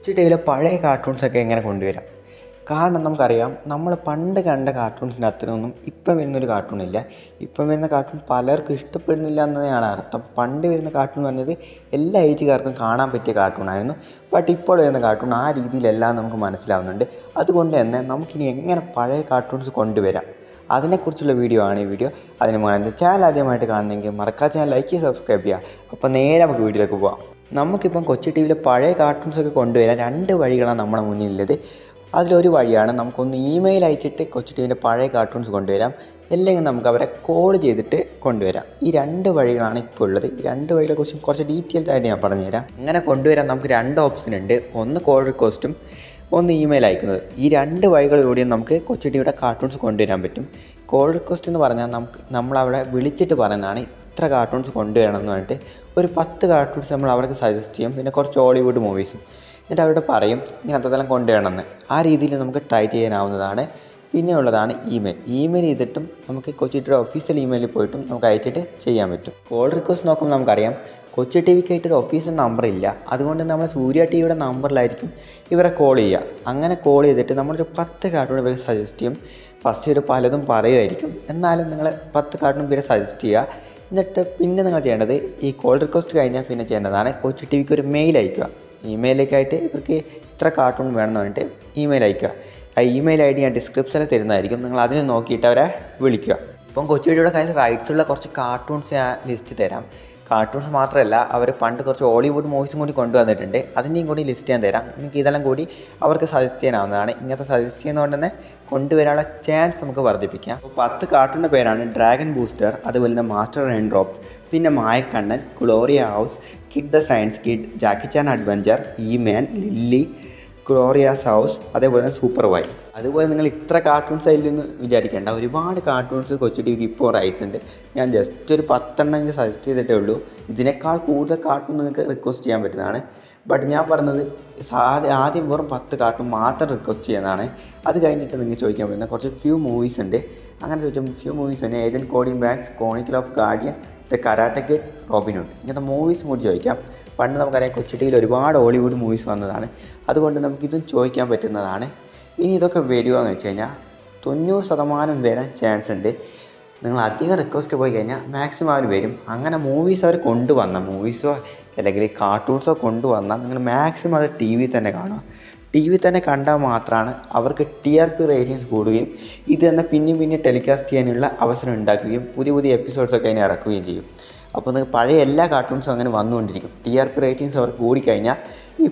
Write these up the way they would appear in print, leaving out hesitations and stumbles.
കൊച്ചു ടിവിയിലെ പഴയ കാർട്ടൂൺസൊക്കെ എങ്ങനെ കൊണ്ടുവരാം? കാരണം നമുക്കറിയാം, നമ്മൾ പണ്ട് കണ്ട കാർട്ടൂൺസിൻ്റെ അത്രയൊന്നും ഇപ്പം വരുന്നൊരു കാർട്ടൂണില്ല. ഇപ്പം വരുന്ന കാർട്ടൂൺ പലർക്കും ഇഷ്ടപ്പെടുന്നില്ല എന്നതാണ് അർത്ഥം. പണ്ട് വരുന്ന കാർട്ടൂൺ പറഞ്ഞത് എല്ലാ ഏജുകാർക്കും കാണാൻ പറ്റിയ കാർട്ടൂണായിരുന്നു. ബട്ട് ഇപ്പോൾ വരുന്ന കാർട്ടൂൺ ആ രീതിയിലെല്ലാം നമുക്ക് മനസ്സിലാവുന്നുണ്ട്. അതുകൊണ്ട് തന്നെ നമുക്കിനി എങ്ങനെ പഴയ കാർട്ടൂൺസ് കൊണ്ടുവരാം, അതിനെക്കുറിച്ചുള്ള വീഡിയോ ആണ് ഈ വീഡിയോ. അതിന് മുന്നേ ചാനൽ ആദ്യമായിട്ട് കാണുന്നെങ്കിൽ മറക്കാതെ ചാനൽ ലൈക്ക് ചെയ്ത് സബ്സ്ക്രൈബ് ചെയ്യുക. അപ്പോൾ നേരെ നമുക്ക് വീഡിയോയിലേക്ക് പോകാം. നമുക്കിപ്പം കൊച്ചു ടി വിയിലെ പഴയ കാർട്ടൂൺസൊക്കെ കൊണ്ടുവരാൻ രണ്ട് വഴികളാണ് നമ്മുടെ മുന്നിലുള്ളത്. അതിലൊരു വഴിയാണ് നമുക്കൊന്ന് ഇമെയിൽ അയച്ചിട്ട് കൊച്ചു ടി വിൻ്റെ പഴയ കാർട്ടൂൺസ് കൊണ്ടുവരാം, അല്ലെങ്കിൽ നമുക്ക് അവരെ കോൾ ചെയ്തിട്ട് കൊണ്ടുവരാം. ഈ രണ്ട് വഴികളാണ് ഇപ്പോൾ ഉള്ളത്. ഈ രണ്ട് വഴികളെക്കുറിച്ചും കുറച്ച് ഡീറ്റെയിൽഡ് ആയിട്ട് ഞാൻ പറഞ്ഞുതരാം. അങ്ങനെ കൊണ്ടുവരാൻ നമുക്ക് രണ്ട് ഓപ്ഷൻ ഉണ്ട്. ഒന്ന് കോൾ റിക്വസ്റ്റും ഒന്ന് ഇമെയിൽ അയക്കുന്നത്. ഈ രണ്ട് വഴികളിലൂടെയും നമുക്ക് കൊച്ചു ടി വിയുടെ കാർട്ടൂൺസ് കൊണ്ടുവരാൻ പറ്റും. കോൾ റിക്വസ്റ്റ് എന്ന് പറഞ്ഞാൽ നമ്മളവിടെ വിളിച്ചിട്ട് പറയുന്നതാണ് ഇത്ര കാർട്ടൂൺസ് കൊണ്ടുവരണം എന്ന് പറഞ്ഞിട്ട് ഒരു 10 കാർട്ടൂൺസ് നമ്മൾ അവർക്ക് സജസ്റ്റ് ചെയ്യും. പിന്നെ കുറച്ച് ഹോളിവുഡ് മൂവീസും. എന്നിട്ട് അവരോട് പറയും ഇങ്ങനത്തെല്ലാം കൊണ്ടുവരണമെന്ന്. ആ രീതിയിൽ നമുക്ക് ട്രൈ ചെയ്യാനാവുന്നതാണ്. പിന്നെ ഉള്ളതാണ് ഇമെയിൽ ചെയ്തിട്ടും നമുക്ക് കൊച്ചു ടിവിയുടെ ഒഫീഷ്യൽ ഇമെയിലിൽ പോയിട്ടും നമുക്ക് അയച്ചിട്ട് ചെയ്യാൻ പറ്റും. കോൾ റിക്വസ്റ്റ് നോക്കുമ്പോൾ നമുക്കറിയാം കൊച്ചു ടി വിക്കായിട്ടൊരു ഒഫീഷ്യൽ നമ്പർ ഇല്ല. അതുകൊണ്ട് നമ്മൾ സൂര്യ ടി വിയുടെ നമ്പറിലായിരിക്കും ഇവരെ കോൾ ചെയ്യുക. അങ്ങനെ കോൾ ചെയ്തിട്ട് നമ്മളൊരു 10 കാർട്ടൂൺ ഇവരെ സജസ്റ്റ് ചെയ്യും. ഫസ്റ്റ് ഇവർ പലതും പറയുമായിരിക്കും, എന്നാലും നിങ്ങൾ 10 കാർട്ടൂൺ ഇവരെ സജസ്റ്റ് ചെയ്യുക. എന്നിട്ട് പിന്നെ നിങ്ങൾ ചെയ്യേണ്ടത് ഈ കോൾ റിക്വസ്റ്റ് കഴിഞ്ഞാൽ പിന്നെ ചെയ്യേണ്ടതാണ് കൊച്ചു ടി വിക്ക് ഒരു മെയിൽ അയക്കുക. ഇമെയിലേക്കായിട്ട് ഇവർക്ക് ഇത്ര കാർട്ടൂൺ വേണമെന്ന് പറഞ്ഞിട്ട് ഇമെയിൽ അയക്കുക. ആ ഇമെയിൽ ഐ ഡി ഞാൻ ഡിസ്ക്രിപ്ഷനിൽ തരുന്നതായിരിക്കും. നിങ്ങൾ അതിന് നോക്കിയിട്ട് അവരെ വിളിക്കുക. ഇപ്പം കൊച്ചു ടിവിയുടെ കയ്യിൽ റൈറ്റ്സുള്ള കുറച്ച് കാർട്ടൂൺസ് ഞാൻ ലിസ്റ്റ് തരാം. കാർട്ടൂൺസ് മാത്രമല്ല, അവർ പണ്ട് കുറച്ച് ഹോളിവുഡ് മൂവീസും കൂടി കൊണ്ടുവന്നിട്ടുണ്ട്. അതിൻ്റെയും കൂടി ലിസ്റ്റ് ഞാൻ തരാം. നിങ്ങൾക്ക് ഇതെല്ലാം കൂടി അവർക്ക് സജസ്റ്റ് ചെയ്യാനാവുന്നതാണ്. ഇങ്ങനത്തെ സജസ്റ്റ് ചെയ്യുന്നതുകൊണ്ട് തന്നെ കൊണ്ടുവരാനുള്ള ചാൻസ് നമുക്ക് വർദ്ധിപ്പിക്കാം. അപ്പോൾ 10 കാർട്ടൂണിൻ്റെ പേരാണ് ഡ്രാഗൺ ബൂസ്റ്റർ, അതുപോലെ തന്നെ മാസ്റ്റർ റെയിൻ ഡ്രോപ്സ്, പിന്നെ Mayakkannan, Gloria house, kid the science kid, Jackie Chan adventure, man, Lily, Gloria's house, അതേപോലെ തന്നെ സൂപ്പർ വൈ. അതുപോലെ നിങ്ങൾ ഇത്ര കാർട്ടൂൺസ് അതിലൊന്ന് വിചാരിക്കേണ്ട. ഒരുപാട് കാർട്ടൂൺസ് കൊച്ചു ടി വിക്ക് ഇപ്പോൾ റൈറ്റ്സ് ഉണ്ട്. ഞാൻ ജസ്റ്റ് ഒരു 10 എണ്ണം സജസ്റ്റ് ചെയ്തിട്ടേ ഉള്ളൂ. ഇതിനേക്കാൾ കൂടുതൽ കാർട്ടൂൺ നിങ്ങൾക്ക് റിക്വസ്റ്റ് ചെയ്യാൻ പറ്റുന്നതാണ്. ബട്ട് ഞാൻ പറഞ്ഞത് ആദ്യം വെറും 10 കാർട്ടൂൺ മാത്രം റിക്വസ്റ്റ് ചെയ്യുന്നതാണ്. അത് കഴിഞ്ഞിട്ട് നിങ്ങൾക്ക് ചോദിക്കാൻ പറ്റുന്ന കുറച്ച് ഫ്യൂ മൂവീസ് ഉണ്ട്. അങ്ങനെ ചോദിച്ചാൽ ഫ്യൂ മൂവീസ് തന്നെ agent Cody banks, Chronicle of guardian, the karate kid, Robin Hood, ഇങ്ങനത്തെ മൂവീസും കൂടി ചോദിക്കാം. പണ്ട് നമുക്കറിയാം കൊച്ചു ടി വിയിൽ ഒരുപാട് ഹോളിവുഡ് മൂവീസ് വന്നതാണ്. അതുകൊണ്ട് നമുക്കിതും ചോദിക്കാൻ പറ്റുന്നതാണ്. ഇനി ഇതൊക്കെ വരുമോയെന്ന് വെച്ച് കഴിഞ്ഞാൽ 90% വരാൻ ചാൻസ് ഉണ്ട്. നിങ്ങൾ അധികം റിക്വസ്റ്റ് പോയി കഴിഞ്ഞാൽ മാക്സിമം അവർ വരും. അങ്ങനെ മൂവീസ് അവർ കൊണ്ടുവന്ന മൂവീസോ അല്ലെങ്കിൽ കാർട്ടൂൺസോ കൊണ്ടുവന്നാൽ നിങ്ങൾ മാക്സിമം അത് ടി വി തന്നെ കാണുക. ടി വി തന്നെ കണ്ടാൽ മാത്രമാണ് അവർക്ക് TRP റേറ്റിങ്സ് കൂടുകയും ഇത് തന്നെ പിന്നെ ടെലികാസ്റ്റ് ചെയ്യാനുള്ള അവസരം ഉണ്ടാക്കുകയും പുതിയ എപ്പിസോഡ്സൊക്കെ അതിനെ ഇറക്കുകയും ചെയ്യും. അപ്പോൾ നിങ്ങൾക്ക് പഴയ എല്ലാ കാർട്ടൂൺസും അങ്ങനെ വന്നുകൊണ്ടിരിക്കും. TRP റേറ്റിങ്സ് അവർക്ക് കൂടിക്കഴിഞ്ഞാൽ ഈ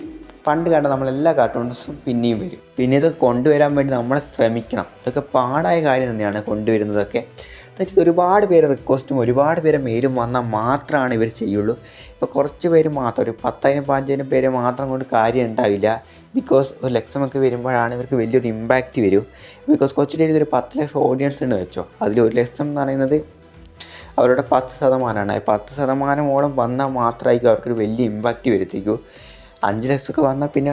പണ്ട് കണ്ട നമ്മളെല്ലാ കാർട്ടൂൺസും പിന്നെയും വരും. പിന്നെ ഇതൊക്കെ കൊണ്ടുവരാൻ വേണ്ടി നമ്മൾ ശ്രമിക്കണം. ഇതൊക്കെ പാടായ കാര്യം തന്നെയാണ് കൊണ്ടുവരുന്നതൊക്കെ. എന്നുവെച്ചാൽ ഒരുപാട് പേര് റിക്വസ്റ്റും ഒരുപാട് പേര് മെയിലും വന്നാൽ മാത്രമാണ് ഇവർ ചെയ്യുള്ളൂ. ഇപ്പോൾ കുറച്ച് പേര് മാത്രം, ഒരു 10,000-15,000 പേര് മാത്രം കൊണ്ട് കാര്യം ഉണ്ടാവില്ല. ബിക്കോസ് ഒരു ലക്ഷമൊക്കെ വരുമ്പോഴാണ് ഇവർക്ക് വലിയൊരു ഇമ്പാക്റ്റ് വരും. ബിക്കോസ് കൊച്ചു ടി വിക്ക് ഒരു 10 ലക്ഷം ഓഡിയൻസ് ഉണ്ട് വെച്ചോ. അതിൽ 1 ലക്ഷം എന്ന് പറയുന്നത് അവരുടെ 10%. 10%ഓളം വന്നാൽ മാത്രമായിരിക്കും അവർക്കൊരു വലിയ ഇമ്പാക്റ്റ് വരുത്തിക്കൂ. 5 ലക്ഷമൊക്കെ വന്നാൽ പിന്നെ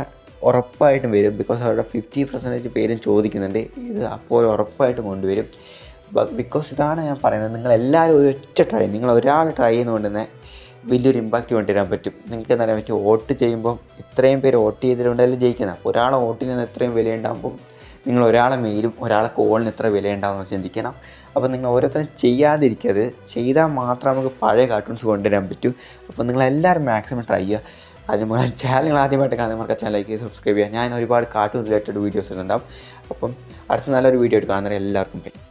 ഉറപ്പായിട്ടും വരും. ബിക്കോസ് അവരുടെ 50% പേരും ചോദിക്കുന്നുണ്ട് ഇത്. അപ്പോൾ ഉറപ്പായിട്ടും കൊണ്ടുവരും. ബിക്കോസ് ഇതാണ് ഞാൻ പറയുന്നത്, നിങ്ങളെല്ലാവരും നിങ്ങൾ ഒരാൾ ട്രൈ ചെയ്യുന്നതുകൊണ്ട് തന്നെ വലിയൊരു ഇമ്പാക്റ്റ് കൊണ്ടുവരാൻ പറ്റും. നിങ്ങൾക്ക് എന്താ പറയാൻ പറ്റും, വോട്ട് ചെയ്യുമ്പം ഇത്രയും പേര് വോട്ട് ചെയ്തിട്ടുണ്ടെങ്കിലും ജയിക്കുന്നത്. അപ്പോൾ ഒരാളെ വോട്ടിന് ഇത്രയും വില ഉണ്ടാകുമ്പോൾ നിങ്ങൾ ഒരാളെ മെയിലും ഒരാളെ കോളിന് ഇത്ര വില ഉണ്ടാകുമെന്ന് ചിന്തിക്കണം. അപ്പോൾ നിങ്ങൾ ഓരോരുത്തരും ചെയ്യാതിരിക്കരുത്. ചെയ്താൽ മാത്രം നമുക്ക് പഴയ കാർട്ടൂൺസ് കൊണ്ടുവരാൻ പറ്റും. അപ്പോൾ നിങ്ങളെല്ലാവരും മാക്സിമം ട്രൈ ചെയ്യുക. അതുപോലെ ചാനൽ ആദ്യമായിട്ട് കാണുന്ന നമുക്ക് ചാനൽ ലൈക്ക് ചെയ്ത് സബ്സ്ക്രൈബ് ചെയ്യുക. ഞാൻ ഒരുപാട് കാർട്ടൂൺ റിലേറ്റഡ് വീഡിയോസ് ഉണ്ടാവും. അപ്പം അടുത്ത നല്ലൊരു വീഡിയോ ആയിട്ട് കാണുന്നവരെ എല്ലാവർക്കും